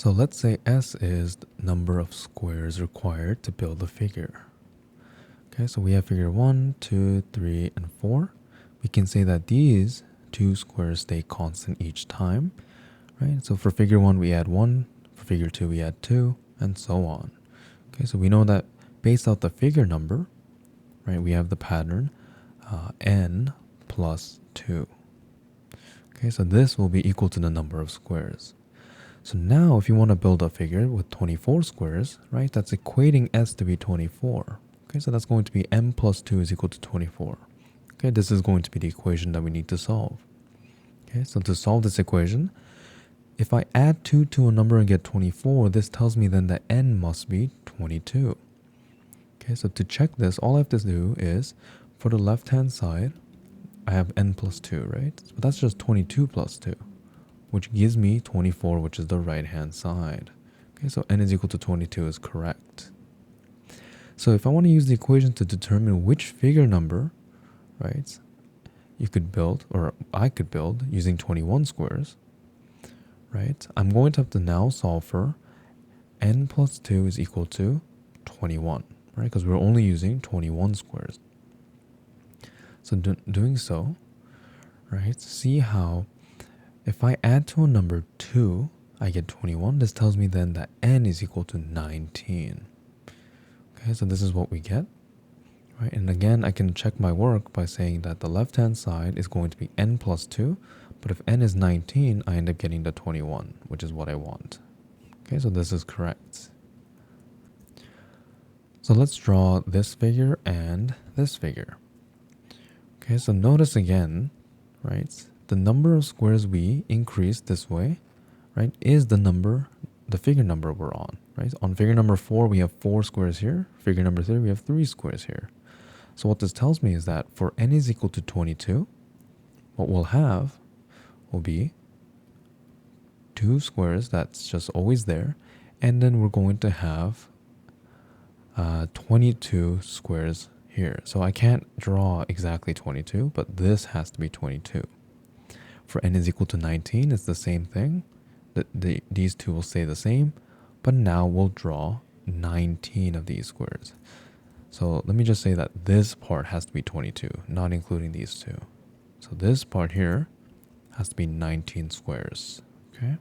So let's say S is the number of squares required to build a figure. Okay, so we have figure 1, 2, 3, and 4. We can say that these two squares stay constant each time, right? So for figure 1, we add 1. For figure 2, we add 2, and so on. Okay, so we know that based off the figure number, right, we have the pattern n plus 2. Okay, so this will be equal to the number of squares. So now if you want to build a figure with 24 squares, right, that's equating S to be 24. Okay, so that's going to be m plus 2 is equal to 24. Okay, this is going to be the equation that we need to solve. Okay, so to solve this equation, if I add 2 to a number and get 24, this tells me then that n must be 22. Okay, so to check this, all I have to do is, for the left-hand side, I have n plus 2, right? So that's just 22 plus 2, which gives me 24, which is the right-hand side. Okay, so n is equal to 22 is correct. So if I want to use the equation to determine which figure number, right, you could build, or I could build using 21 squares, right, I'm going to have to now solve for n plus 2 is equal to 21, right, because we're only using 21 squares. So doing so, right, see how if I add to a number 2, I get 21. This tells me then that n is equal to 19. Okay, so this is what we get. Right, and again, I can check my work by saying that the left-hand side is going to be n plus 2, but if n is 19, I end up getting the 21, which is what I want. Okay, so this is correct. So let's draw this figure and this figure. Okay, so notice again, right, the number of squares we increase this way, right, is the figure number we're on, right? On figure number 4, we have 4 squares here. Figure number 3, we have 3 squares here. So what this tells me is that for n is equal to 22, what we'll have will be 2 squares that's just always there, and then we're going to have 22 squares here. So I can't draw exactly 22, but this has to be 22. For n is equal to 19, it's the same thing. These two will stay the same, but now we'll draw 19 of these squares. So let me just say that this part has to be 22, not including these two. So this part here has to be 19 squares, okay?